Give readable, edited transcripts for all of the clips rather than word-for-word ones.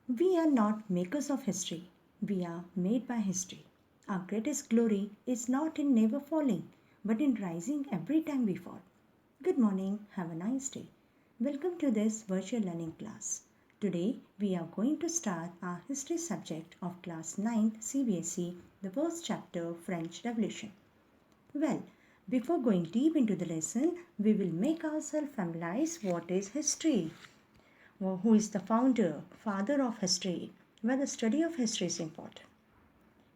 We are not makers of history, we are made by history. Our greatest glory is not in never falling, but in rising every time we fall. Good morning, have a nice day. Welcome to this virtual learning class. Today we are going to start our history subject of class 9th CBSE, the first chapter French Revolution. Well, before going deep into the lesson, we will make ourselves familiarize what is history. Who is the founder, father of history, where the study of history is important.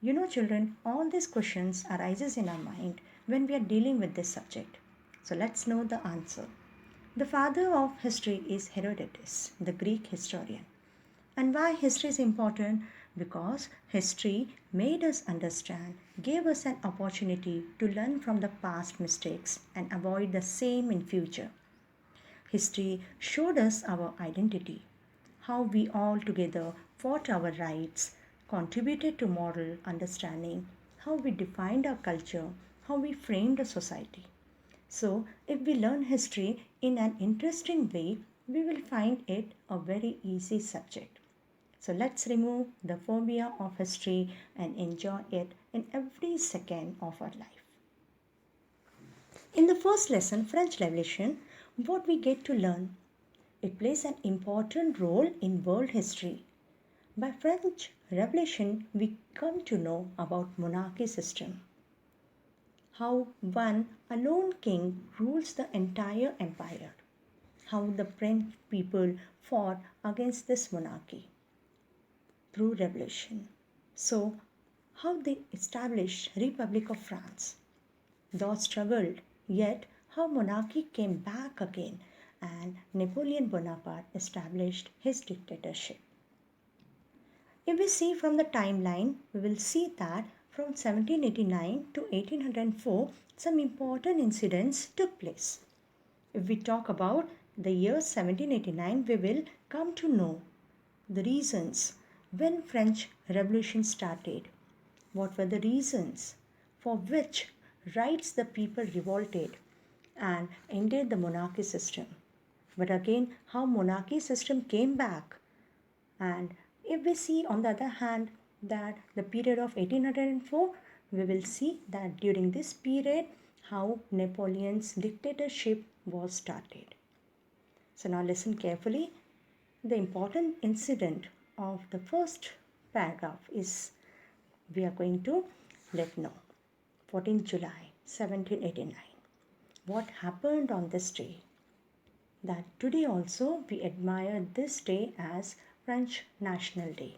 You know, children, all these questions arises in our mind when we are dealing with this subject. So let's know the answer. The father of history is Herodotus, the Greek historian. And why history is important? Because history made us understand, gave us an opportunity to learn from the past mistakes and avoid the same in future. History showed us our identity, how we all together fought our rights, contributed to moral understanding, how we defined our culture, how we framed a society. So, if we learn history in an interesting way, we will find it a very easy subject. So, let's remove the phobia of history and enjoy it in every second of our life. In the first lesson, French Revolution, what we get to learn, it plays an important role in world history. By French Revolution, we come to know about monarchy system, how one alone king rules the entire empire, how the French people fought against this monarchy through revolution. So, how they established Republic of France, though struggled, yet how monarchy came back again and Napoleon Bonaparte established his dictatorship. If we see from the timeline, we will see that from 1789 to 1804, some important incidents took place. If we talk about the year 1789, we will come to know the reasons when French Revolution started. What were the reasons for which rights the people revolted and ended the monarchy system? But again, how monarchy system came back. And if we see on the other hand that the period of 1804, we will see that during this period how Napoleon's dictatorship was started. So now listen carefully. The important incident of the first paragraph is we are going to let know. 14th July 1789. What happened on this day? That today also we admire this day as French National Day.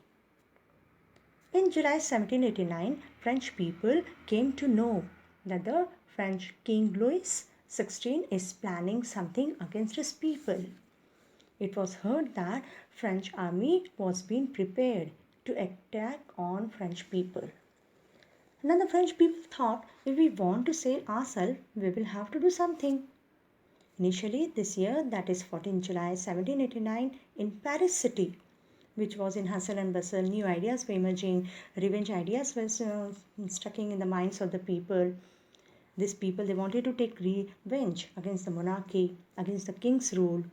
In July 1789, French people came to know that the French King Louis XVI is planning something against his people. It was heard that French army was being prepared to attack on French people. Now the French people thought if we want to save ourselves, we will have to do something. Initially this year, that is 14 July 1789, in Paris city, which was in hustle and bustle, new ideas were emerging, revenge ideas were stucking in the minds of the people. These people, they wanted to take revenge against the monarchy, against the king's rule.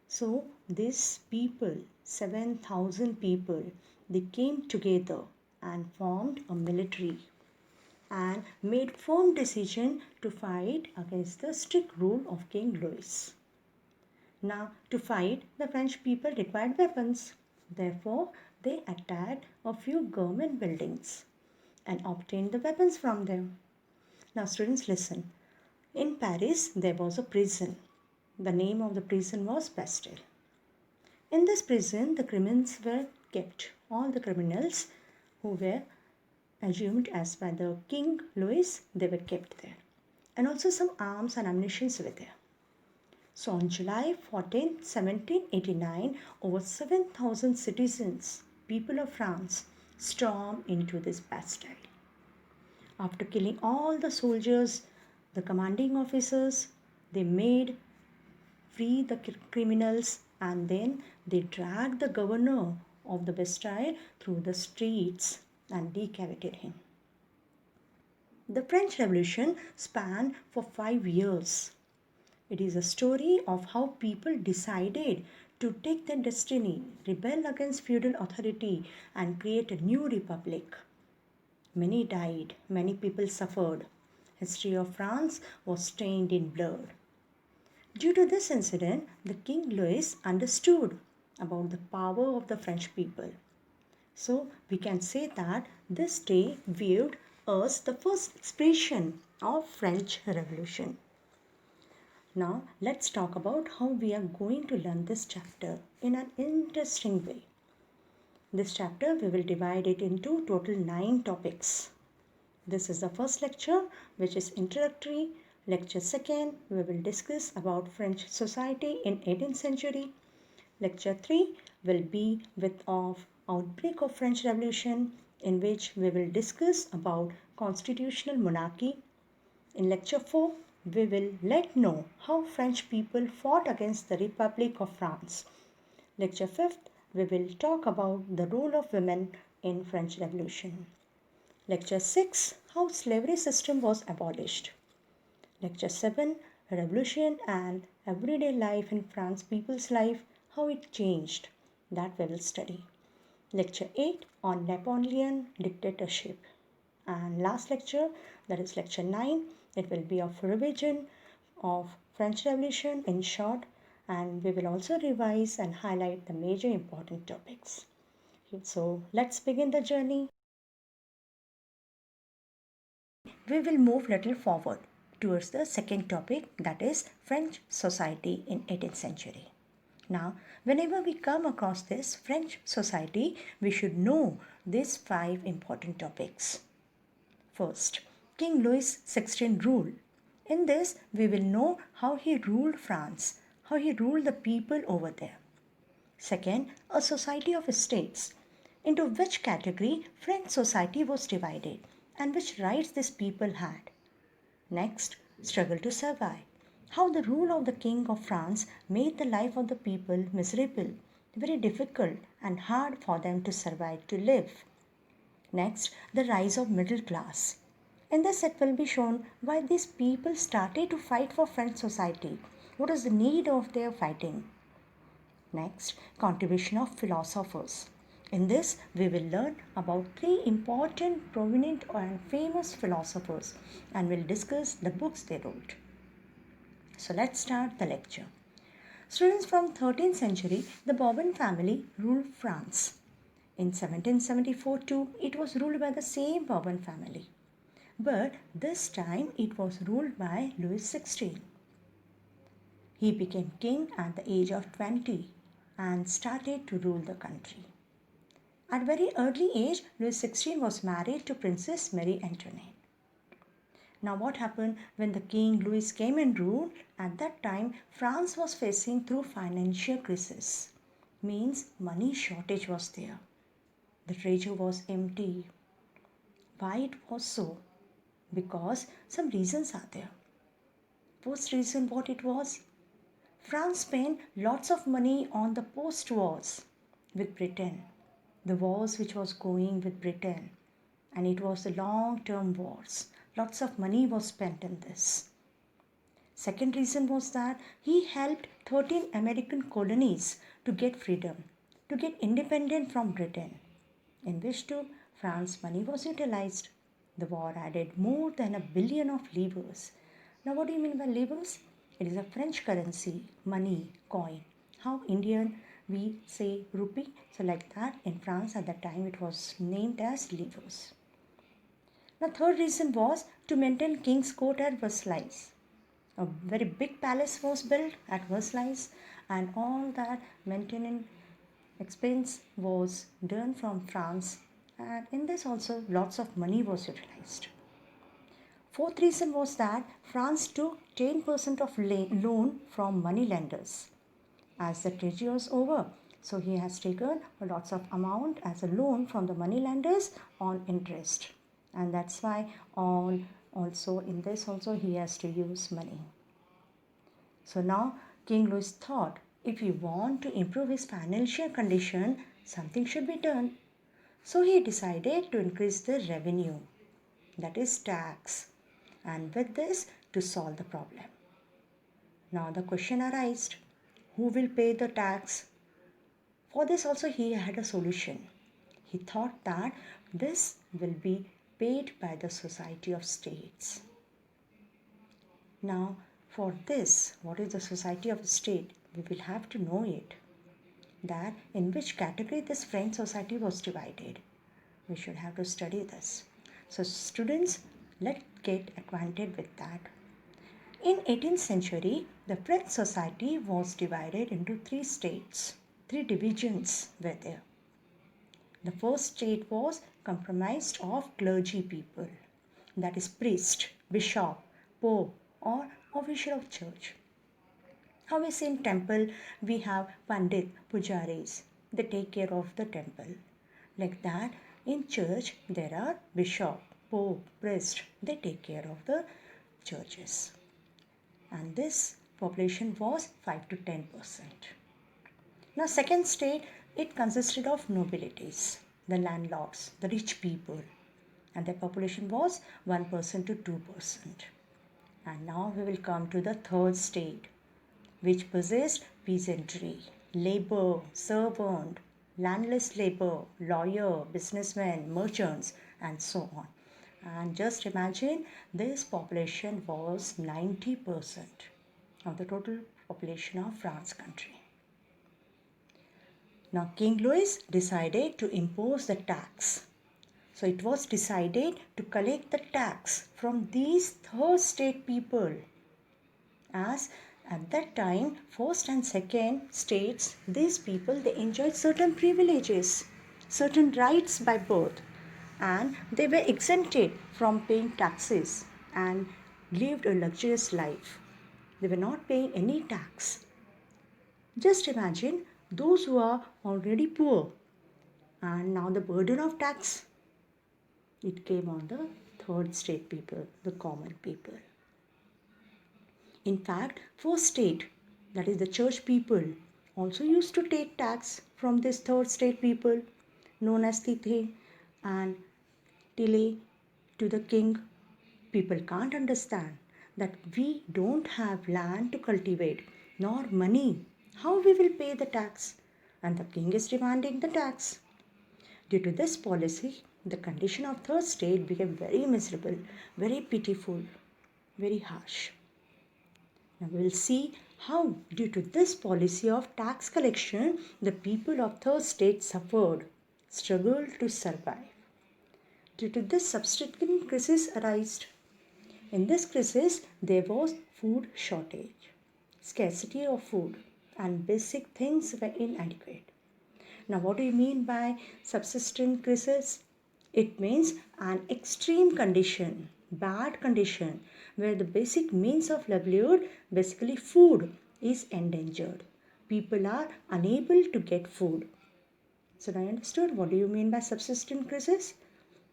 So these people, 7,000 people, they came together and formed a military and made firm decision to fight against the strict rule of King Louis. Now, to fight, the French people required weapons. Therefore, they attacked a few government buildings and obtained the weapons from them. Now, students, listen. In Paris, there was a prison. The name of the prison was Bastille. In this prison, the criminals were kept. All the criminals who were assumed as by the King Louis, they were kept there. And also some arms and ammunition were there. So on July 14, 1789, over 7,000 citizens, people of France, stormed into this Bastille. After killing all the soldiers, the commanding officers, they made free the criminals and then they dragged the governor of the Bastille through the streets and decapitated him. The French Revolution spanned for 5 years. It is a story of how people decided to take their destiny, rebel against feudal authority, and create a new republic. Many died, many people suffered. History of France was stained in blood. Due to this incident, the King Louis understood about the power of the French people. So we can say that this day viewed as the first expression of French Revolution. Now let's talk about how we are going to learn this chapter in an interesting way. This chapter we will divide it into total 9 topics. This is the first lecture, which is introductory. Lecture second, we will discuss about French society in 18th century. Lecture 3 will be with of outbreak of French Revolution, in which we will discuss about constitutional monarchy. In lecture 4, we will let know how French people fought against the Republic of France. Lecture 5th, we will talk about the role of women in French Revolution. Lecture 6, how slavery system was abolished. Lecture 7, revolution and everyday life in France people's life, how it changed, that we will study. Lecture 8 on Napoleon dictatorship. And last lecture, that is lecture 9, it will be of revision of French Revolution in short, and we will also revise and highlight the major important topics. So let's begin the journey. We will move little forward towards the second topic, that is French society in 18th century. Now, whenever we come across this French society, we should know these 5 important topics. First, King Louis XVI rule. In this, we will know how he ruled France, how he ruled the people over there. Second, a society of states. Into which category French society was divided and which rights these people had. Next, struggle to survive. How the rule of the King of France made the life of the people miserable, very difficult and hard for them to survive, to live. Next, the rise of middle class. In this it will be shown why these people started to fight for French society. What is the need of their fighting? Next, contribution of philosophers. In this, we will learn about 3 important, prominent and famous philosophers and will discuss the books they wrote. So let's start the lecture. Students, from 13th century, the Bourbon family ruled France. In 1774 too, it was ruled by the same Bourbon family. But this time it was ruled by Louis XVI. He became king at the age of 20 and started to rule the country. At very early age, Louis XVI was married to Princess Marie Antoinette. Now what happened when the King Louis came and ruled? At that time, France was facing through financial crisis. Means money shortage was there. The treasure was empty. Why it was so? Because some reasons are there. First reason what it was? France spent lots of money on the post wars with Britain. The wars which was going with Britain, and it was the long term wars. Lots of money was spent in this. Second reason was that he helped 13 American colonies to get freedom, to get independent from Britain, in which too France money was utilized. The war added more than a billion of livres. Now what do you mean by livres? It is a French currency, money, coin. How Indian we say rupee, so like that in France at that time it was named as livres. The third reason was to maintain King's Court at Versailles. A very big palace was built at Versailles, and all that maintenance expense was done from France, and in this also lots of money was utilized. Fourth reason was that France took 10% of loan from money lenders as the treaty was over. So he has taken lots of amount as a loan from the money lenders on interest, and that's why on also in this also he has to use money. So now King Louis thought, if you want to improve his financial condition, something should be done. So he decided to increase the revenue, that is tax, and with this to solve the problem. Now the question arises, who will pay the tax? For this also he had a solution. He thought that this will be paid by the Society of States. Now, for this, what is the Society of State? We will have to know it. That in which category this French society was divided. We should have to study this. So students, let's get acquainted with that. In 18th century, the French society was divided into three states. Three divisions were there. The first state was comprised of clergy people, that is priest, bishop, pope, or official of church. How we see in temple, we have pandit, pujaris. They take care of the temple. Like that, in church, there are bishop, pope, priest. They take care of the churches. And this population was 5 to 10%. Now, second state, it consisted of nobilities, the landlords, the rich people, and their population was 1% to 2%. And now we will come to the third state, which possessed peasantry, labor, servant, landless labor, lawyer, businessmen, merchants, and so on. And just imagine this population was 90% of the total population of France country. Now King Louis decided to impose the tax. So it was decided to collect the tax from these third state people, as at that time first and second states, these people, they enjoyed certain privileges, certain rights by birth, and they were exempted from paying taxes and lived a luxurious life. They were not paying any tax. Just imagine those who are already poor, and now the burden of tax, it came on the third state people, the common people. In fact, first state, that is the church people, also used to take tax from this third state people known as Tithe and Tile to the king. People can't understand that we don't have land to cultivate nor money. How we will pay the tax? And the king is demanding the tax. Due to this policy, the condition of third state became very miserable, very pitiful, very harsh. Now we will see how, due to this policy of tax collection, the people of third state suffered, struggled to survive. Due to this, subsequent crisis arose. In this crisis, there was food shortage, scarcity of food, and basic things were inadequate. Now, what do you mean by subsistence crisis? It means an extreme condition, bad condition, where the basic means of livelihood, basically food, is endangered. People are unable to get food. So, I understood what do you mean by subsistence crisis?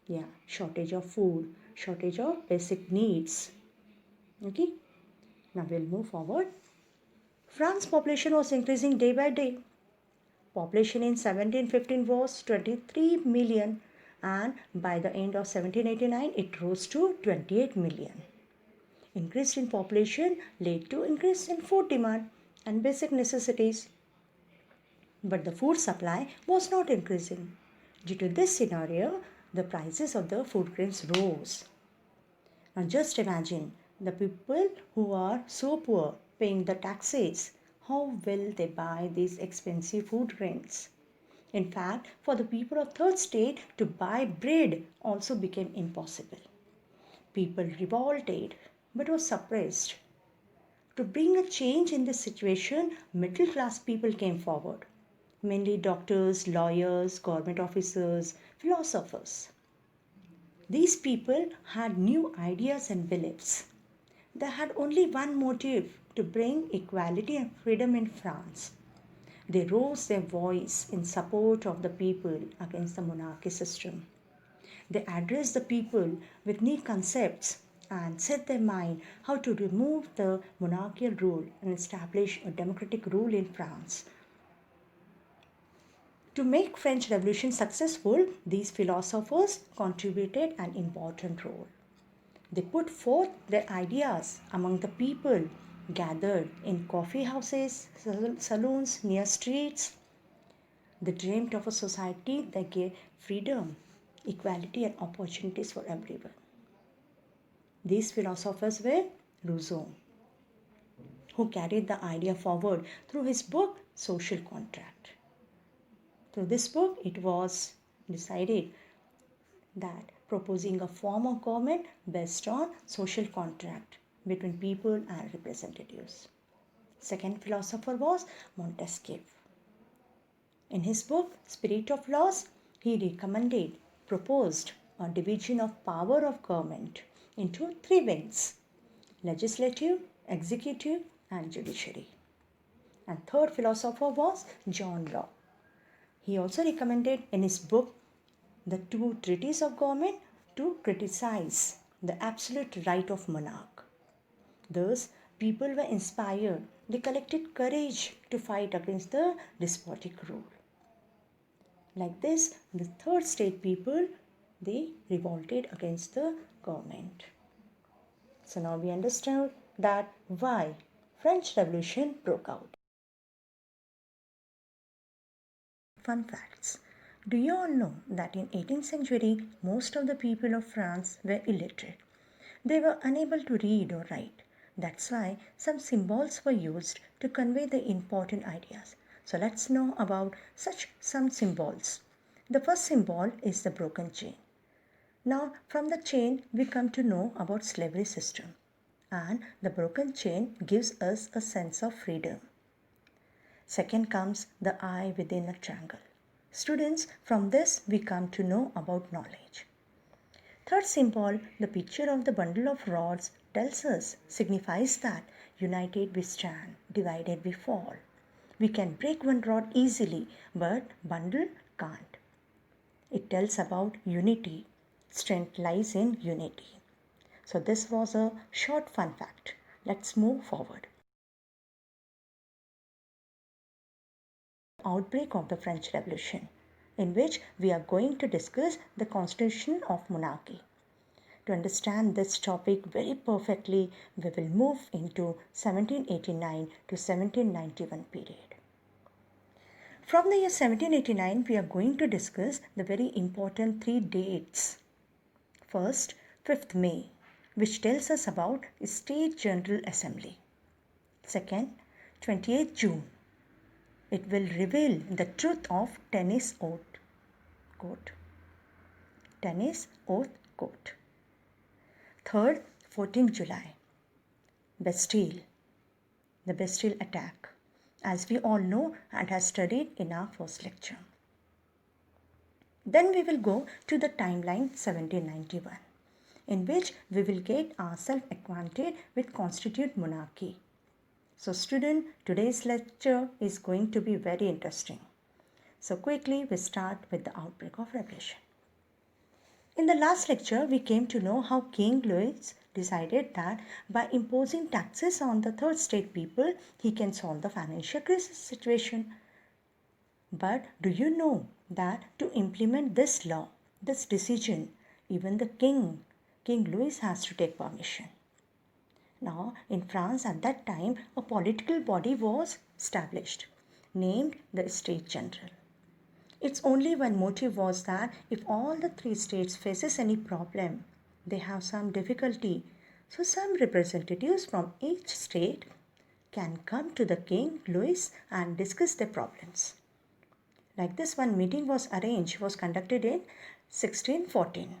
Yeah, shortage of food, shortage of basic needs. Okay, now we'll move forward. France population was increasing day by day. Population in 1715 was 23 million, and by the end of 1789 it rose to 28 million. Increase in population led to increase in food demand and basic necessities. But the food supply was not increasing. Due to this scenario, the prices of the food grains rose. Now just imagine the people who are so poor paying the taxes, how will they buy these expensive food grains? In fact, for the people of third state to buy bread also became impossible. People revolted but was suppressed. To bring a change in this situation, middle class people came forward, mainly doctors, lawyers, government officers, philosophers. These people had new ideas and beliefs. They had only one motive, to bring equality and freedom in France. They rose their voice in support of the people against the monarchy system. They addressed the people with new concepts and set their mind how to remove the monarchical rule and establish a democratic rule in France. To make French Revolution successful, these philosophers contributed an important role. They put forth their ideas among the people gathered in coffee houses, saloons, near streets. They dreamed of a society that gave freedom, equality, and opportunities for everyone. These philosophers were Rousseau, who carried the idea forward through his book Social Contract. Through this book, it was decided that proposing a form of government based on social contract between people and representatives. Second philosopher was Montesquieu. In his book Spirit of Laws, he proposed a division of power of government into three wings: legislative, executive, and judiciary. And third philosopher was John Locke. He also recommended in his book The Two Treatises of Government to criticize the absolute right of monarch. Thus, people were inspired. They collected courage to fight against the despotic rule. Like this, the third state people, they revolted against the government. So now we understand that why French Revolution broke out. Fun facts. Do you all know that in 18th century most of the people of France were illiterate? They were unable to read or write. That's why some symbols were used to convey the important ideas. So let's know about such some symbols. The first symbol is the broken chain. Now from the chain we come to know about slavery system, and the broken chain gives us a sense of freedom. Second comes the eye within a triangle. Students, from this we come to know about knowledge. Third symbol, the picture of the bundle of rods, tells us, signifies that united we stand, divided we fall. We can break one rod easily, but bundle can't. It tells about unity. Strength lies in unity. So this was a short fun fact. Let's move forward. Outbreak of the French Revolution, in which we are going to discuss the constitution of monarchy. To understand this topic very perfectly, we will move into 1789 to 1791 period. From the year 1789, we are going to discuss the very important three dates. First, 5th May, which tells us about State General Assembly. Second, 28th June. It will reveal the truth of Tenny's oath quote. Tenny's oath quote. Third, 14th July. Bastille. The Bastille attack, as we all know and have studied in our first lecture. Then we will go to the timeline 1791, in which we will get ourselves acquainted with constituted monarchy. So student, today's lecture is going to be very interesting. So quickly we start with the outbreak of revolution. In the last lecture, we came to know how King Louis decided that by imposing taxes on the third state people, he can solve the financial crisis situation. But do you know that to implement this law, this decision, even the King Louis has to take permission. Now, in France at that time, a political body was established, named the States General. Its only one motive was that if all the three states faces any problem, they have some difficulty, so some representatives from each state can come to the King Louis and discuss their problems. Like this, one meeting was conducted in 1614.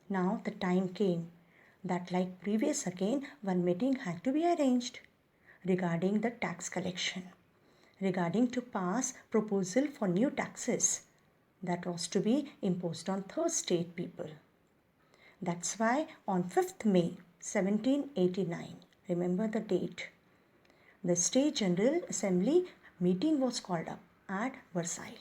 Now the time came that, like previous again, one meeting had to be arranged regarding the tax collection, regarding to pass proposal for new taxes that was to be imposed on third state people. That's why on 5th May 1789, remember the date, the State General Assembly meeting was called up at Versailles.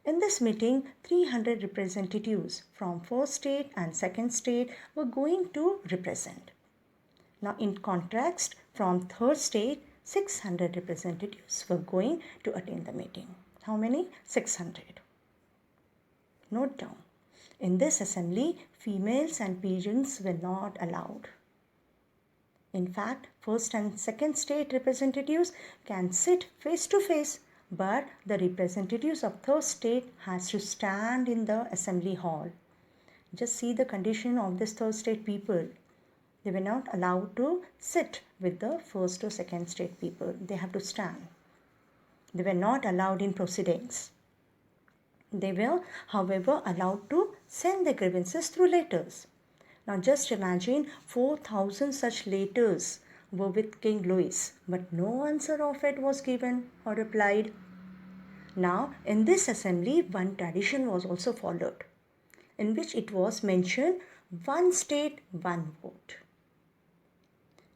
In this meeting, 300 representatives from first state and second state were going to represent. Now in contrast, from third state, 600 representatives were going to attend the meeting. How many? 600. Note down. In this assembly, females and pigeons were not allowed. In fact, first and second state representatives can sit face to face, but the representatives of third state has to stand in the assembly hall. Just see the condition of this third state people. They were not allowed to sit with the first or second state people. They have to stand. They were not allowed in proceedings. They were, however, allowed to send their grievances through letters. Now just imagine 4,000 such letters were with King Louis, but no answer of it was given or replied. Now in this assembly, one tradition was also followed, in which it was mentioned one state, one vote.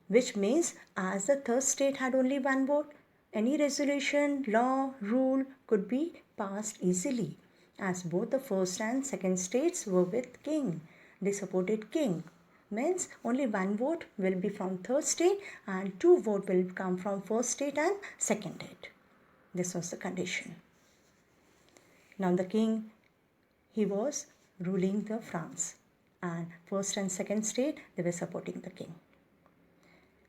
Which means as the third state had only one vote, any resolution, law, rule could be passed easily, as both the first and second states were with king. They supported king. Means only one vote will be from third state and two vote will come from first state and second state. This was the condition. Now the king, he was ruling the France, and first and second state, they were supporting the king.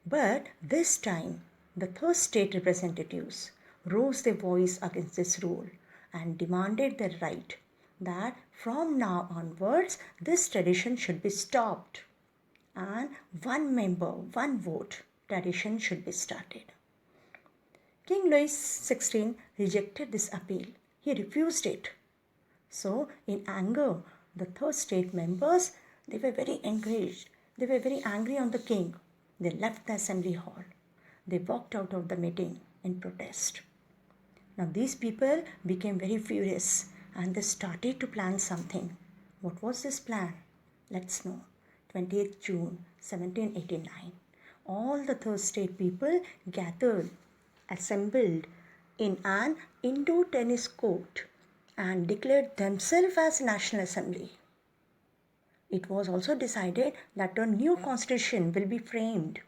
But this time, the third state representatives rose their voice against this rule and demanded their right that from now onwards this tradition should be stopped and one member, one vote tradition should be started. King Louis XVI rejected this appeal. He refused it. So in anger, the third state members, they were very enraged. They were very angry on the king. They left the assembly hall. They walked out of the meeting in protest. Now these people became very furious and they started to plan something. What was this plan? Let's know. 28th June 1789. All the third state people gathered, assembled in an indoor tennis court and declared themselves as National Assembly. It was also decided that a new constitution will be framed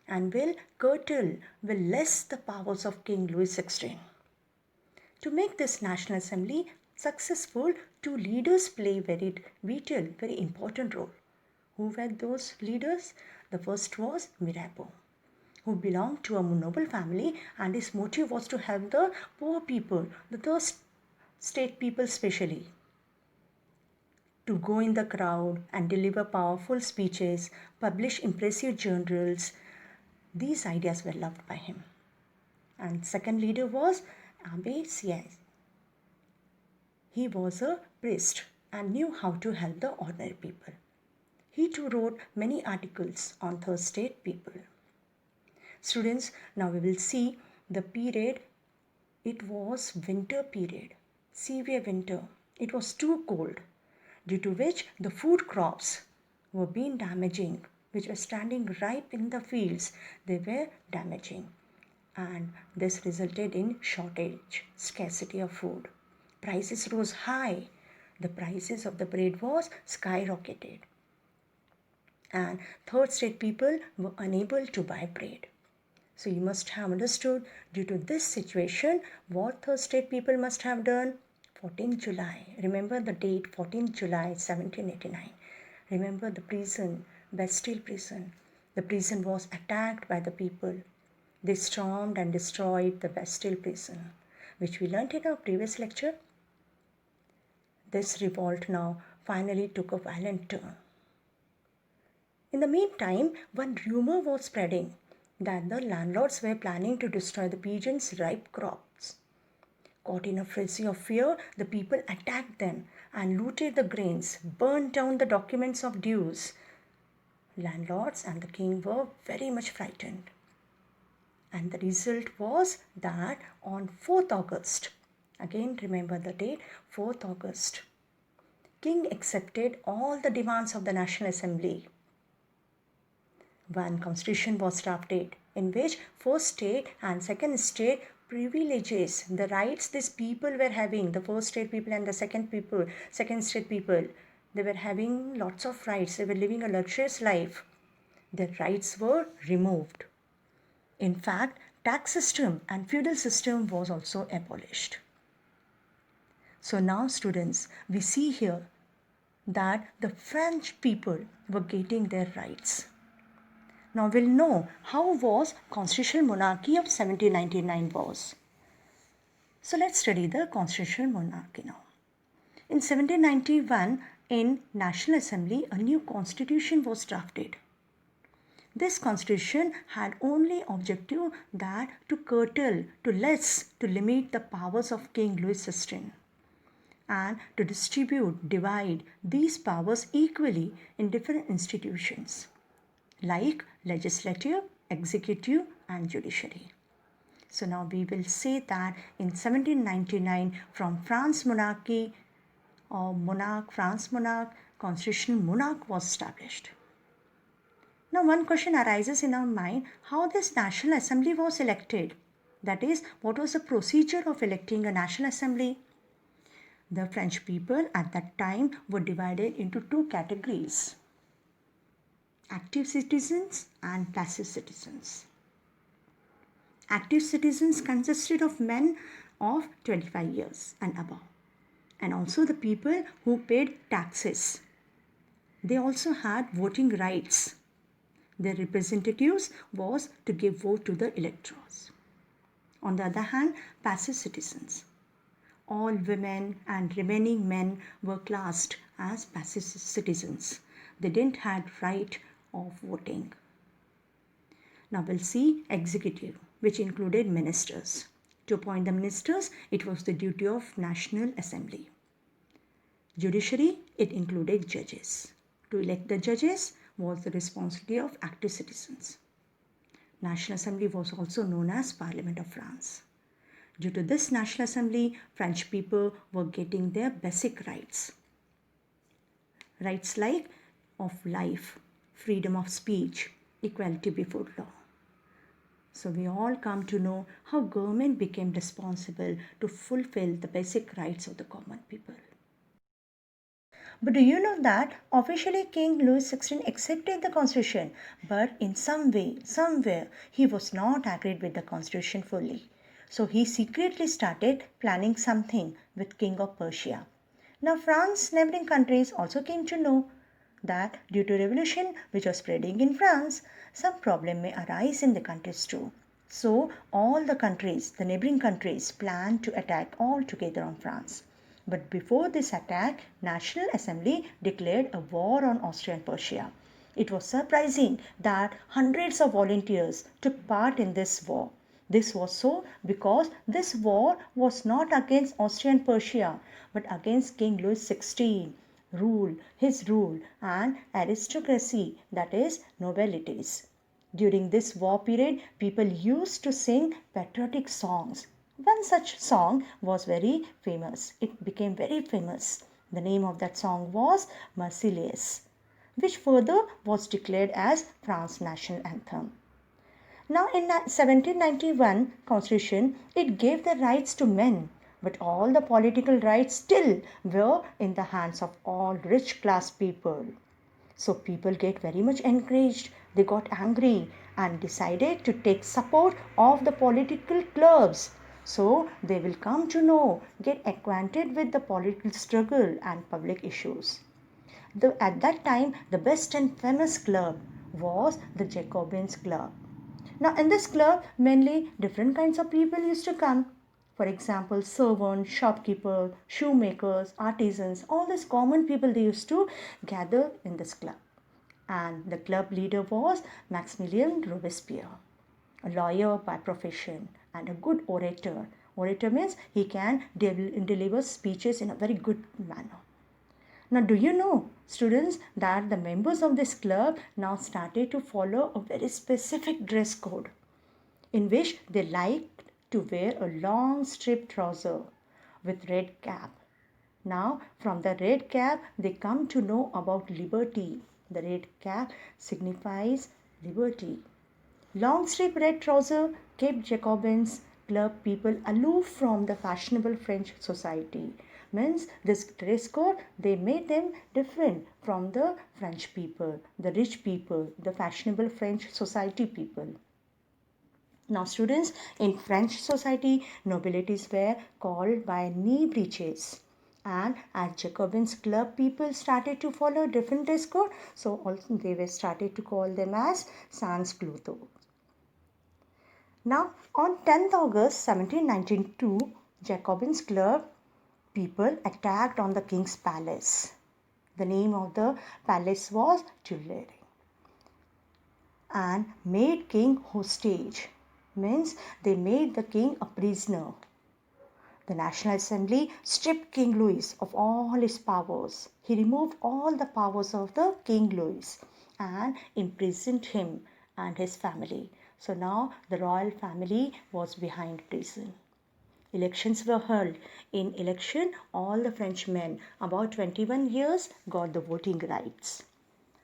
and will less the powers of King Louis XVI. To make this National Assembly successful, two leaders play very vital, very important role. Who were those leaders? The first was Mirabeau, who belonged to a noble family, and his motive was to help the poor people, the third state people especially, to go in the crowd and deliver powerful speeches, publish impressive journals. These ideas were loved by him. And second leader was Abbé Sieyes. He was a priest and knew how to help the ordinary people. He too wrote many articles on third state people. Students, now we will see the period. It was winter period, severe winter. It was too cold, due to which the food crops were being damaging, which were standing ripe in the fields. They were damaging, and this resulted in shortage, scarcity of food. Prices rose high. The prices of the bread was skyrocketed, and third state people were unable to buy bread. So you must have understood, due to this situation, what third state people must have done. 14th July, remember the date, 14th July 1789. Remember the prison, Bastille prison. The prison was attacked by the people. They stormed and destroyed the Bastille prison, which we learnt in our previous lecture. This revolt now finally took a violent turn. In the meantime, one rumor was spreading that the landlords were planning to destroy the pigeons' ripe crops. Caught in a frenzy of fear, the people attacked them and looted the grains, burned down the documents of dues. Landlords and the king were very much frightened. And the result was that on 4th August, again remember the date, 4th August, king accepted all the demands of the National Assembly. One constitution was drafted in which first state and second state privileges, the rights these people were having, the first state people and the second state people, they were having lots of rights. They were living a luxurious life. Their rights were removed. In fact, tax system and feudal system was also abolished. So now students, we see here that the French people were getting their rights. Now we'll know how was constitutional monarchy of 1799 was. So let's study the constitutional monarchy now. In 1791, in National Assembly, a new constitution was drafted. This constitution had only objective that to curtail, to limit the powers of King Louis XVI and to divide these powers equally in different institutions like legislative, executive and judiciary. So now we will say that in 1799 from France monarchy or France monarch, constitutional monarch was established. Now one question arises in our mind, how this National Assembly was elected? That is, what was the procedure of electing a National Assembly? The French people at that time were divided into two categories: active citizens and passive citizens. Active citizens consisted of men of 25 years and above, and also the people who paid taxes. They also had voting rights. Their representatives was to give vote to the electors. On the other hand, passive citizens. All women and remaining men were classed as passive citizens. They didn't have right of voting. Now we'll see executive, which included ministers. To appoint the ministers, it was the duty of National Assembly. Judiciary, it included judges. To elect the judges was the responsibility of active citizens. National Assembly was also known as Parliament of France. Due to this National Assembly, French people were getting their basic rights. Rights like of life, freedom of speech, equality before law. So we all come to know how government became responsible to fulfill the basic rights of the common people. But do you know that officially King Louis XVI accepted the constitution, but in some way, somewhere, he was not agreed with the constitution fully. So he secretly started planning something with King of Persia. Now France, neighboring countries also came to know that due to revolution which was spreading in France, some problem may arise in the countries too. So all the countries, the neighboring countries, planned to attack all together on France. But before this attack, National Assembly declared a war on Austria and Persia. It was surprising that hundreds of volunteers took part in this war. This was so because this war was not against Austria and Persia, but against King Louis XVI, his rule and aristocracy, that is, nobilities. During this war period, people used to sing patriotic songs. One such song was very famous. It became very famous. The name of that song was Marseillaise, which further was declared as France's national anthem. Now in 1791 constitution, it gave the rights to men, but all the political rights still were in the hands of all rich class people. So people get very much enraged. They got angry and decided to take support of the political clubs. So they will come to know, get acquainted with the political struggle and public issues. At that time, the best and famous club was the Jacobins Club. Now in this club, mainly different kinds of people used to come. For example, servants, shopkeepers, shoemakers, artisans, all these common people, they used to gather in this club. And the club leader was Maximilien Robespierre, a lawyer by profession and a good orator. Orator means he can deliver speeches in a very good manner. Now, do you know, students, that the members of this club now started to follow a very specific dress code in which they liked to wear a long strip trouser with red cap. Now, from the red cap, they come to know about liberty. The red cap signifies liberty. Long strip red trouser kept Jacobins club people aloof from the fashionable French society. Means this dress code, they made them different from the French people, the rich people, the fashionable French society people. Now students, in French society, nobilities were called by knee breeches. And as Jacobins club people started to follow different dress code, so also they were started to call them as sans clothos. Now on 10th August 1792, Jacobins Club people attacked on the king's palace. The name of the palace was Tuileries, and made king hostage, means they made the king a prisoner. The National Assembly stripped King Louis of all his powers. He removed all the powers of the King Louis and imprisoned him and his family. So now the royal family was behind prison. Elections were held. In election, all the Frenchmen about 21 years got the voting rights.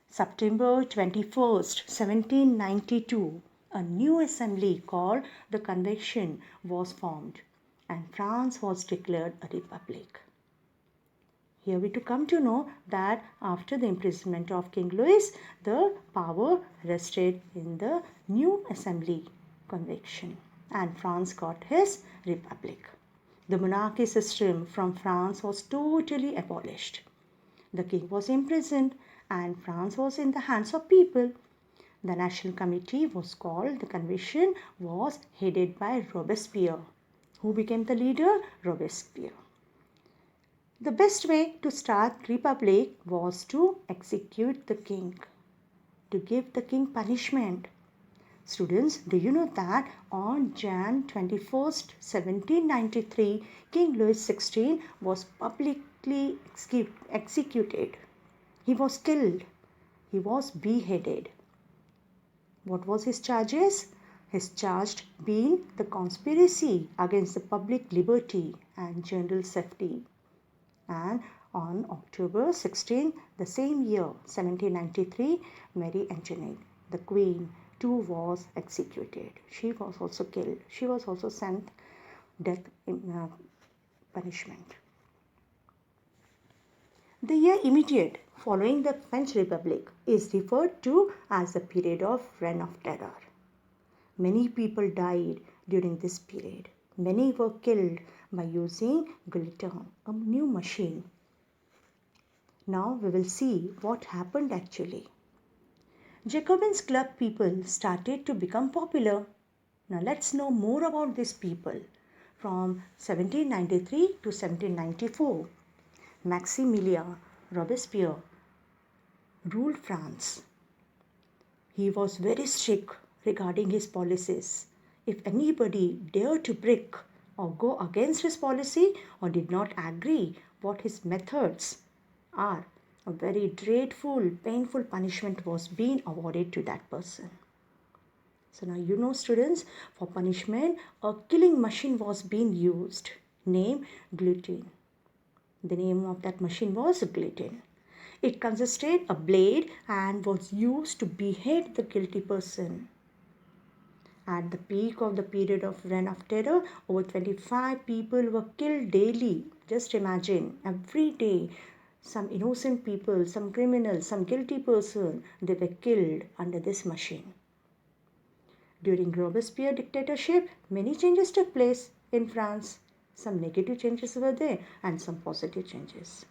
September 21st, 1792, a new assembly called the Convention was formed and France was declared a republic. Here we to come to know that after the imprisonment of King Louis, the power rested in the new assembly convention and France got his republic. The monarchy system from France was totally abolished. The king was imprisoned and France was in the hands of people. The National Committee was called, the convention was headed by Robespierre. Who became the leader? Robespierre. The best way to start republic was to execute the king, to give the king punishment. Students, do you know that on Jan 21st, 1793, King Louis XVI was publicly executed. He was killed. He was beheaded. What was his charges? His charge being the conspiracy against the public liberty and general safety. And on October 16, the same year, 1793, Marie Antoinette, the queen, too was executed. She was also killed. She was also sent death punishment. The year immediate following the French Republic is referred to as the period of Reign of Terror. Many people died during this period. Many were killed by using guillotine, a new machine. Now we will see what happened actually. Jacobins Club people started to become popular. Now let's know more about these people. From 1793 to 1794, Maximilien Robespierre ruled France. He was very strict regarding his policies. If anybody dared to break or go against his policy or did not agree what his methods are, a very dreadful, painful punishment was being awarded to that person. So now you know students, for punishment, a killing machine was being used, named guillotine. The name of that machine was guillotine. It consisted a blade and was used to behead the guilty person. At the peak of the period of Reign of Terror, over 25 people were killed daily. Just imagine, every day, some innocent people, some criminal, some guilty person, they were killed under this machine. During Robespierre dictatorship, many changes took place in France. Some negative changes were there and some positive changes.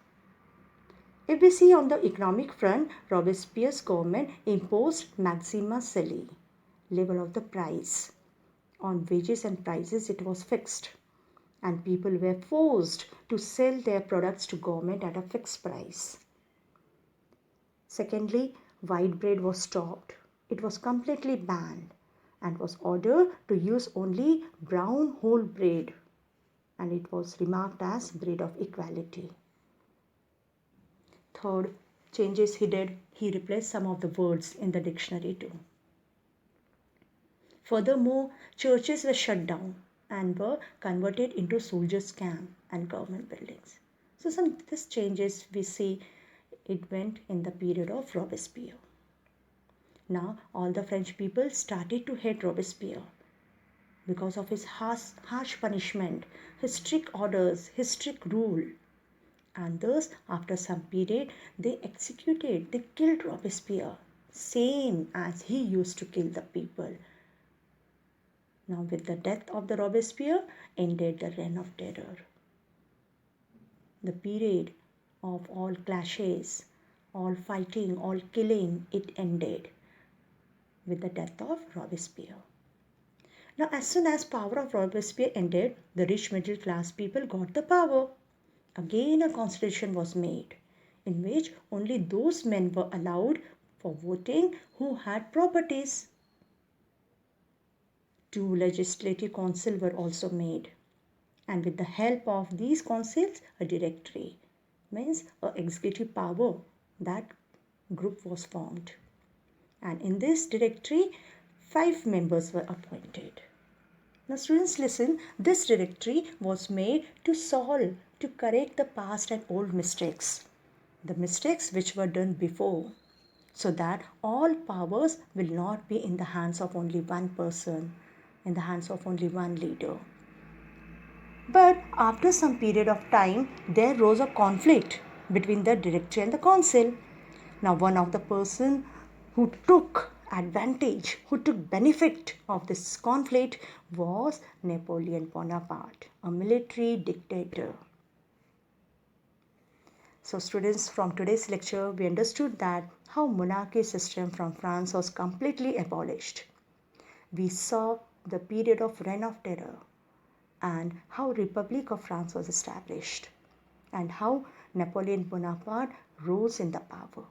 If we see on the economic front, Robespierre's government imposed maxima selli, level of the price. On wages and prices it was fixed and people were forced to sell their products to government at a fixed price. Secondly, white bread was stopped. It was completely banned and was ordered to use only brown whole bread, and it was remarked as bread of equality. Third, changes he did, he replaced some of the words in the dictionary too. Furthermore, churches were shut down and were converted into soldiers' camp and government buildings. So some of these changes we see it went in the period of Robespierre. Now all the French people started to hate Robespierre because of his harsh punishment, his strict orders, his strict rule. And thus after some period they killed Robespierre, same as he used to kill the people. Now with the death of the Robespierre ended the Reign of Terror. The period of all clashes, all fighting, all killing, it ended with the death of Robespierre. Now, as soon as power of Robespierre ended, the rich middle class people got the power. Again, a constitution was made in which only those men were allowed for voting who had properties. Two legislative councils were also made, and with the help of these councils, a directory means a executive power, that group was formed. And in this directory, 5 members were appointed. Now, students, listen. This directory was made to solve, to correct the past and old mistakes, the mistakes which were done before, so that all powers will not be in the hands of only one person, in the hands of only one leader. But after some period of time, there rose a conflict between the directory and the council. Now, one of the person who took advantage, who took benefit of this conflict was Napoleon Bonaparte, a military dictator. So students, from today's lecture, we understood that how monarchy system from France was completely abolished. We saw the period of reign of terror and how Republic of France was established and how Napoleon Bonaparte rose in the power.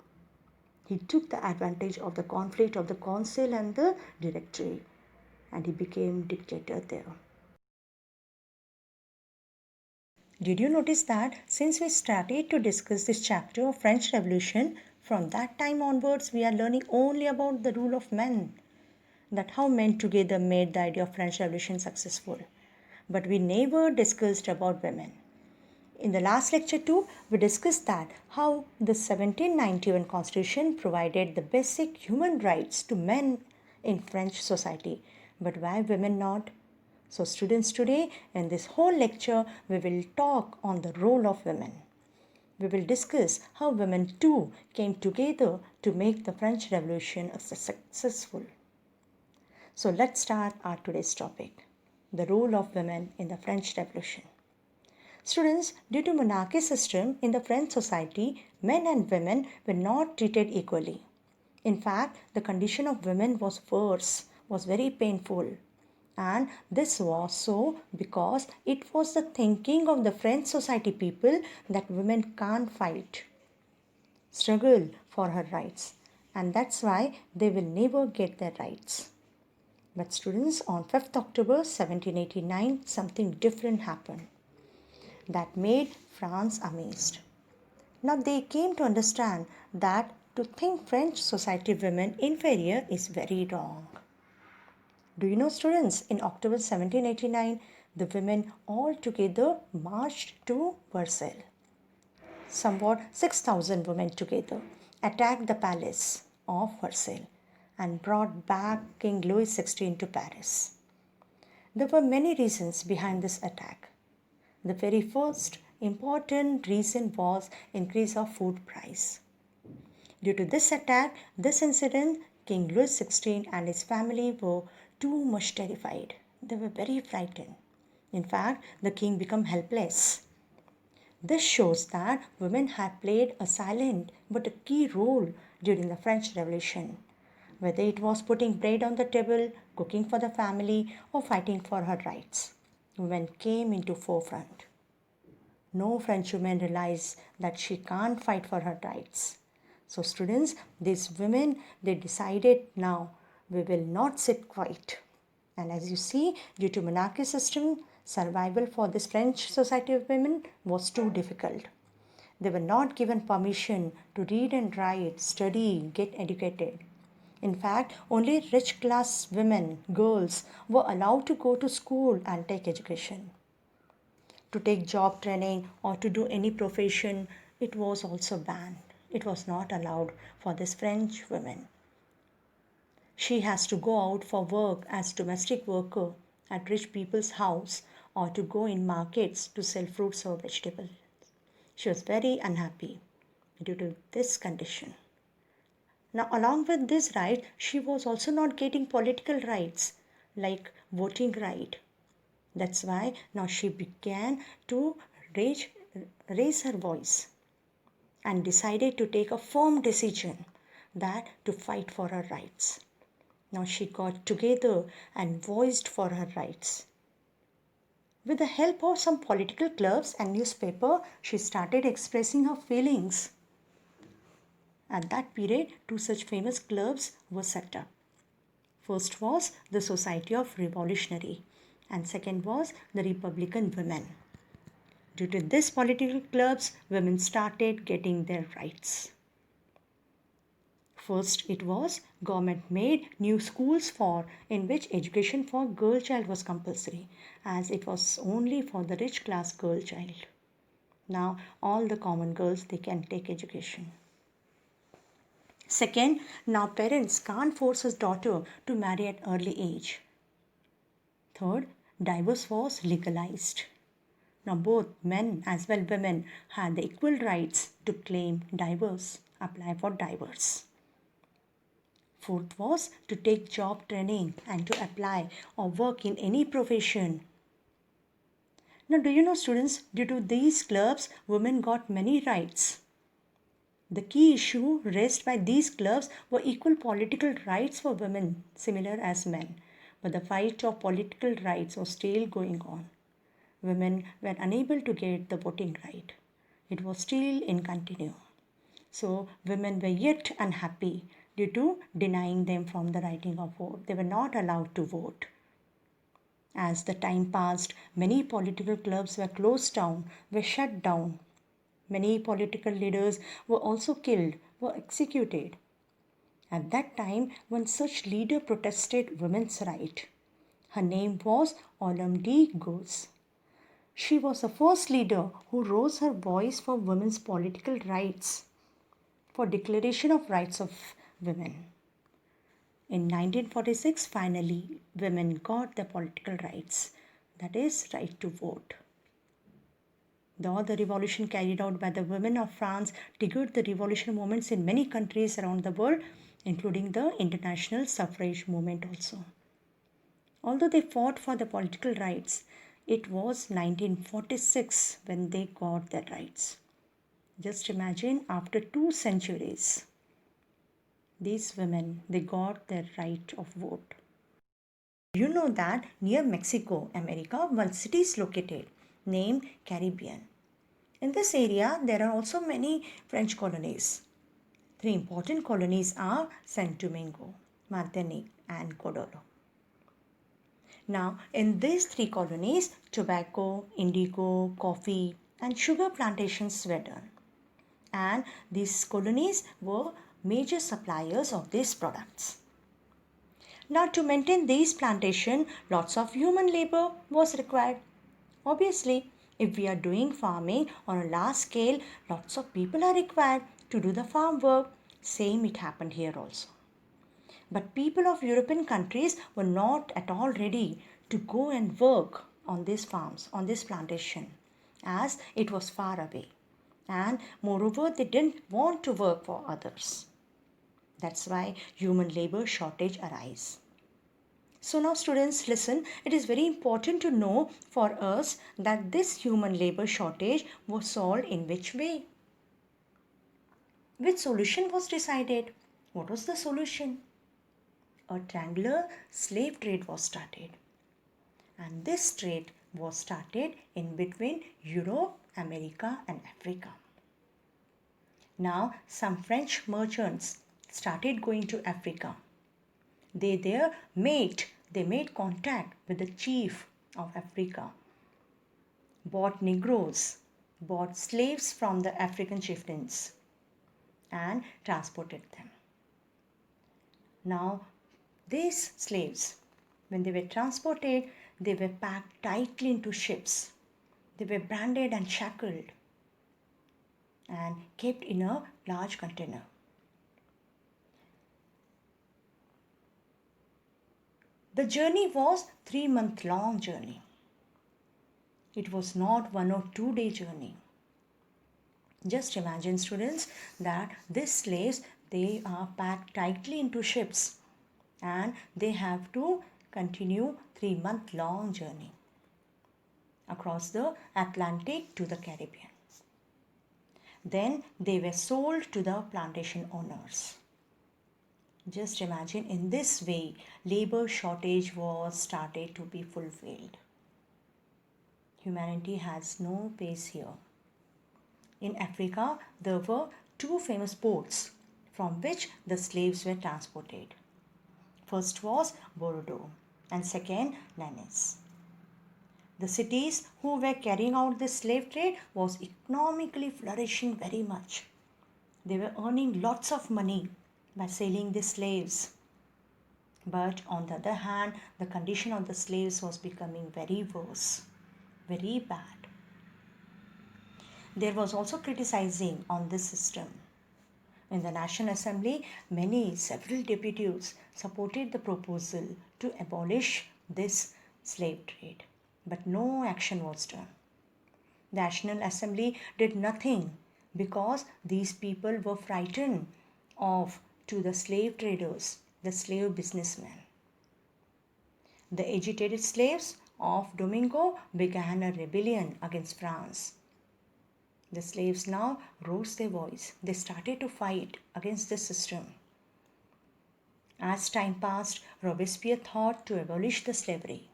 He took the advantage of the conflict of the council and the directory, and he became dictator there. Did you notice that since we started to discuss this chapter of French Revolution, from that time onwards we are learning only about the rule of men, that how men together made the idea of French Revolution successful. But we never discussed about women. In the last lecture too, we discussed that how the 1791 Constitution provided the basic human rights to men in French society. But why women not? So students, today in this whole lecture, we will talk on the role of women. We will discuss how women too came together to make the French Revolution successful. So let's start our today's topic, the role of women in the French Revolution. Students, due to monarchy system in the French society, men and women were not treated equally. In fact, the condition of women was worse, was very painful. And this was so because it was the thinking of the French society people that women can't fight, struggle for her rights. And that's why they will never get their rights. But students, on 5th October 1789, something different happened that made France amazed. Now they came to understand that to think French society women inferior is very wrong. Do you know, students, in October 1789, the women all together marched to Versailles. Somewhat 6,000 women together attacked the palace of Versailles and brought back King Louis XVI to Paris. There were many reasons behind this attack. The very first important reason was increase of food price. Due to this attack, this incident, King Louis XVI and his family were too much terrified. They were very frightened. In fact, the king became helpless. This shows that women had played a silent but a key role during the French Revolution. Whether it was putting bread on the table, cooking for the family, or fighting for her rights, women came into forefront. No French woman realized that she can't fight for her rights. So students, these women, they decided now we will not sit quiet. And as you see, due to monarchy system, survival for this French society of women was too difficult. They were not given permission to read and write, study, get educated. In fact, only rich class women, girls, were allowed to go to school and take education. To take job training or to do any profession, it was also banned. It was not allowed for this French woman. She has to go out for work as domestic worker at rich people's house or to go in markets to sell fruits or vegetables. She was very unhappy due to this condition. Now, along with this right, she was also not getting political rights like voting right. That's why now she began to raise her voice and decided to take a firm decision that to fight for her rights. Now she got together and voiced for her rights. With the help of some political clubs and newspaper, she started expressing her feelings. At that period, two such famous clubs were set up. First was the Society of Revolutionary, and second was the Republican Women. Due to these political clubs, women started getting their rights. First, it was government made new schools for in which education for girl child was compulsory, as it was only for the rich class girl child. Now all the common girls they can take education. Second, now parents can't force his daughter to marry at early age. Third, divorce was legalized. Now both men as well women had the equal rights to claim divorce, apply for divorce. Fourth was to take job training and to apply or work in any profession. Now, do you know, students, due to these clubs, women got many rights. The key issue raised by these clubs were equal political rights for women, similar as men. But the fight of political rights was still going on. Women were unable to get the voting right. It was still in continue. So women were yet unhappy due to denying them from the writing of vote. They were not allowed to vote. As the time passed, many political clubs were closed down, were shut down. Many political leaders were also killed, were executed. At that time, one such leader protested women's right. Her name was Olympe de Gouges. She was the first leader who rose her voice for women's political rights, for declaration of rights of women. In 1946, finally, women got their political rights, that is, right to vote. Though the revolution carried out by the women of France triggered the revolution movements in many countries around the world, including the international suffrage movement also. Although they fought for the political rights, it was 1946 when they got their rights. Just imagine, after 2 centuries, these women, they got their right of vote. You know that near Mexico, America, one city is located named Caribbean. In this area, there are also many French colonies. Three important colonies are Saint Domingo, Martinique, and Codolo. Now, in these three colonies, tobacco, indigo, coffee, and sugar plantations were done. And these colonies were major suppliers of these products. Now, to maintain these plantations, lots of human labor was required. Obviously, if we are doing farming on a large scale, lots of people are required to do the farm work. Same it happened here also. But people of European countries were not at all ready to go and work on these farms, on this plantation, as it was far away. And moreover, they didn't want to work for others. That's why human labor shortage arise. So now students listen, it is very important to know for us that this human labor shortage was solved in which way? Which solution was decided? What was the solution? A triangular slave trade was started. And this trade was started in between Europe, America and Africa. Now some French merchants started going to Africa. They made contact with the chief of Africa, bought Negroes, bought slaves from the African chieftains and transported them. Now these slaves, when they were transported, they were packed tightly into ships. They were branded and shackled and kept in a large container. The journey was 3-month long journey. It was not 1 or 2 day journey. Just imagine students that these slaves, they are packed tightly into ships and they have to continue 3-month long journey across the Atlantic to the Caribbean. Then they were sold to the plantation owners. Just imagine, in this way, labor shortage was started to be fulfilled. Humanity has no pace here. In Africa, there were two famous ports from which the slaves were transported. First was Bordeaux and second Nantes. The cities who were carrying out this slave trade was economically flourishing very much. They were earning lots of money by selling the slaves. But on the other hand, the condition of the slaves was becoming very worse, very bad. There was also criticizing on this system. In the National Assembly, several deputies supported the proposal to abolish this slave trade, but no action was done. The National Assembly did nothing because these people were frightened of to the slave traders, the slave businessmen. The agitated slaves of Domingo began a rebellion against France. The slaves now rose their voice. They started to fight against the system. As time passed, Robespierre thought to abolish the slavery.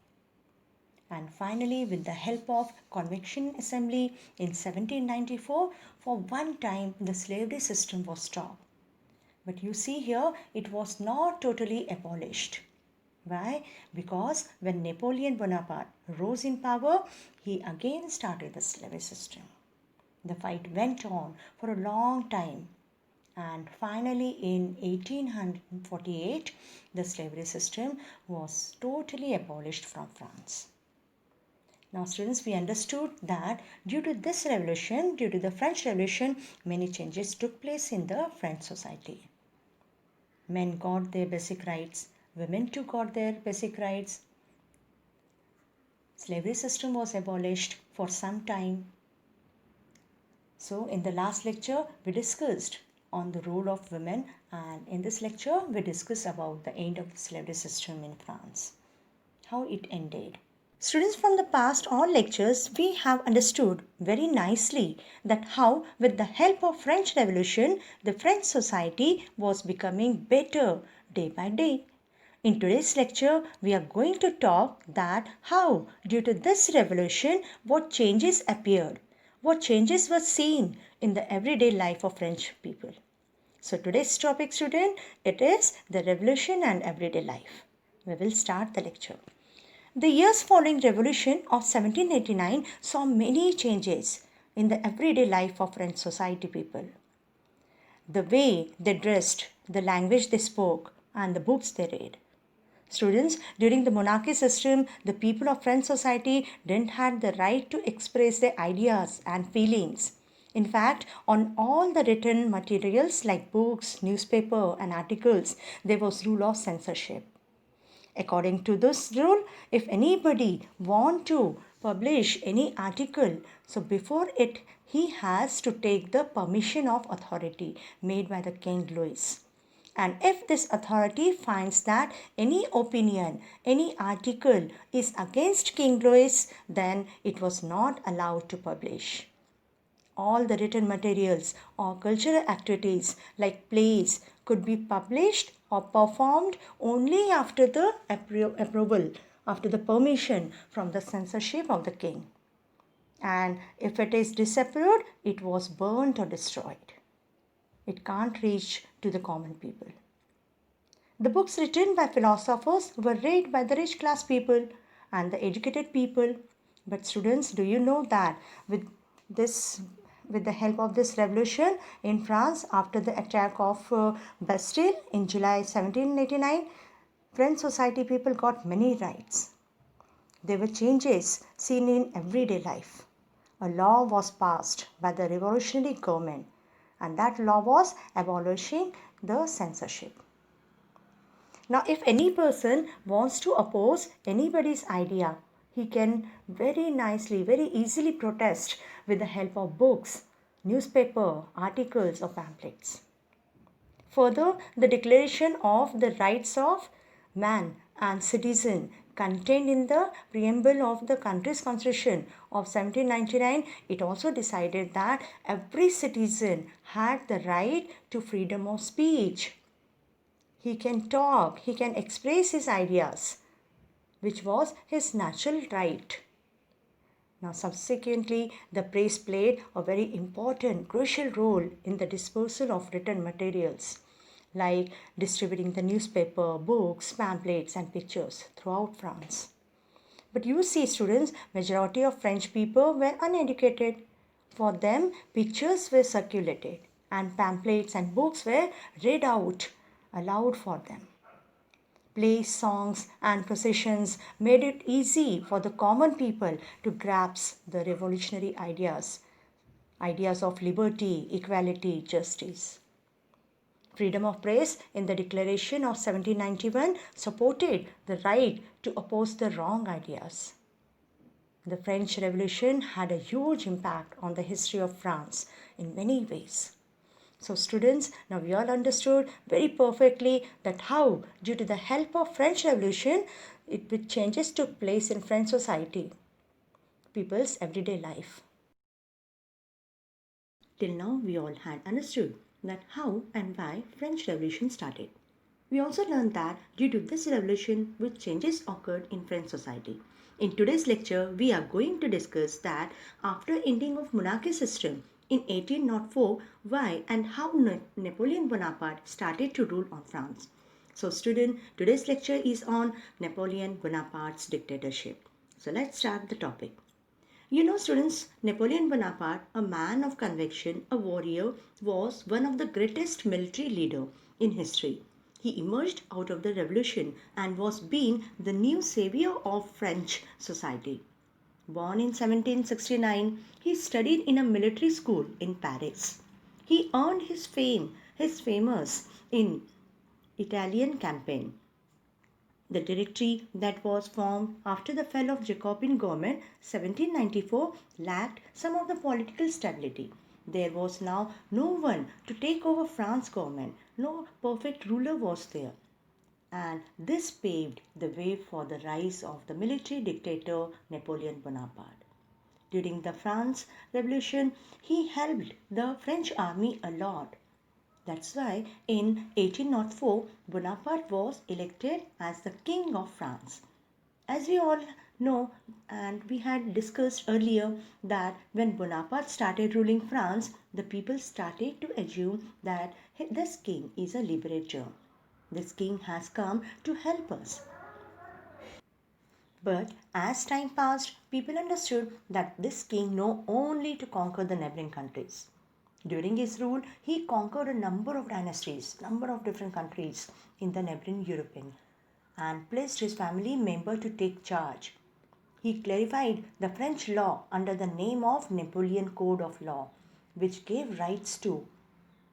And finally, with the help of Convention Assembly in 1794, for one time the slavery system was stopped. But you see here, it was not totally abolished. Why? Because when Napoleon Bonaparte rose in power, he again started the slavery system. The fight went on for a long time, and finally in 1848 the slavery system was totally abolished from France. Now students, we understood that due to this revolution, due to the French Revolution, many changes took place in the French society. Men got their basic rights, women too got their basic rights. Slavery system was abolished for some time. So in the last lecture, we discussed on the role of women, and in this lecture, we discussed about the end of the slavery system in France, how it ended. Students, from the past all lectures, we have understood very nicely that how with the help of French Revolution, the French society was becoming better day by day. In today's lecture, we are going to talk that how due to this revolution, what changes appeared, what changes were seen in the everyday life of French people. So today's topic, student, it is the revolution and everyday life. We will start the lecture. The years following revolution of 1789 saw many changes in the everyday life of French society people. The way they dressed, the language they spoke, and the books they read. Students, during the monarchy system, the people of French society didn't have the right to express their ideas and feelings. In fact, on all the written materials like books, newspaper, and articles, there was rule of censorship. According to this rule, if anybody want to publish any article, so before it, he has to take the permission of authority made by the King Louis. And if this authority finds that any opinion, any article is against King Louis, then it was not allowed to publish. All the written materials or cultural activities like plays could be published or performed only after the approval, after the permission from the censorship of the king. And if it is disapproved, it was burnt or destroyed. It can't reach to the common people. The books written by philosophers were read by the rich class people and the educated people. But students, do you know that with the help of this revolution in France after the attack of Bastille in July 1789, French society people got many rights. There were changes seen in everyday life. A law was passed by the revolutionary government, and that law was abolishing the censorship. Now, if any person wants to oppose anybody's idea, he can very nicely, very easily protest with the help of books, newspaper, articles, or pamphlets. Further, the Declaration of the Rights of Man and Citizen contained in the preamble of the country's constitution of 1799, it also decided that every citizen had the right to freedom of speech. He can talk, he can express his ideas, which was his natural right. Now, subsequently, the press played a very important, crucial role in the dispersal of written materials, like distributing the newspaper, books, pamphlets, and pictures throughout France. But you see, students, majority of French people were uneducated. For them, pictures were circulated, and pamphlets and books were read out aloud for them. Plays, songs, and processions made it easy for the common people to grasp the revolutionary ideas of liberty, equality, justice. Freedom of press in the Declaration of 1791 supported the right to oppose the wrong ideas. The French Revolution had a huge impact on the history of France in many ways. So students, now we all understood very perfectly that how, due to the help of French Revolution, with changes took place in French society, people's everyday life. Till now, we all had understood that how and why French Revolution started. We also learned that due to this revolution, which changes occurred in French society. In today's lecture, we are going to discuss that after ending of monarchy system in 1804, why and how Napoleon Bonaparte started to rule on France. So student, today's lecture is on Napoleon Bonaparte's dictatorship. So let's start the topic. You know, students, Napoleon Bonaparte, a man of conviction, a warrior, was one of the greatest military leader in history. He emerged out of the revolution and was being the new savior of French society. Born in 1769, he studied in a military school in Paris. He earned his famous in Italian campaign. The Directory that was formed after the fall of Jacobin government 1794 lacked some of the political stability. There was now no one to take over France government. No perfect ruler was there. And this paved the way for the rise of the military dictator Napoleon Bonaparte. During the France Revolution, he helped the French army a lot. That's why in 1804, Bonaparte was elected as the King of France. As we all know, and we had discussed earlier, that when Bonaparte started ruling France, the people started to assume that this king is a liberator. This king has come to help us. But as time passed, people understood that this king knew only to conquer the neighboring countries. During his rule, he conquered a number of dynasties, number of different countries in the neighboring European, and placed his family member to take charge. He clarified the French law under the name of Napoleon Code of Law, which gave rights to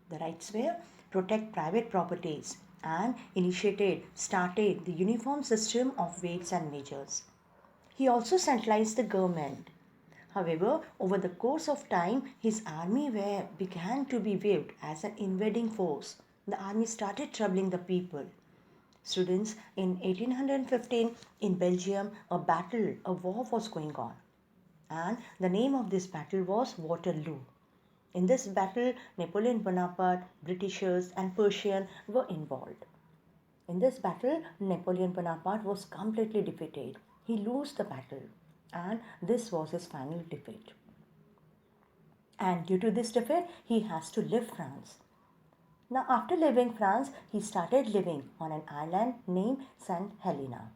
the rights were protect private properties and started the uniform system of weights and measures. He also centralized the government. However, over the course of time, his army began to be viewed as an invading force. The army started troubling the people. Students, in 1815 in Belgium, a war was going on. And the name of this battle was Waterloo. In this battle, Napoleon Bonaparte, Britishers and Persians were involved. In this battle, Napoleon Bonaparte was completely defeated. He lost the battle, and this was his final defeat. And due to this defeat, he has to leave France. Now, after leaving France, he started living on an island named St. Helena.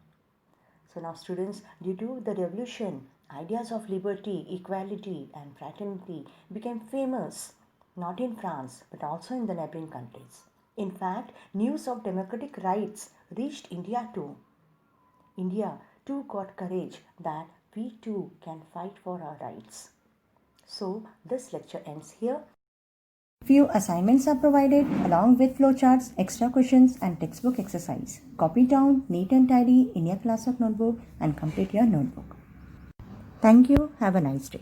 So now students, due to the revolution, ideas of liberty, equality and fraternity became famous, not in France, but also in the neighboring countries. In fact, news of democratic rights reached India too. India too got courage that we too can fight for our rights. So this lecture ends here. Few assignments are provided along with flowcharts, extra questions and textbook exercise. Copy down neat and tidy in your class of notebook and complete your notebook. Thank you. Have a nice day.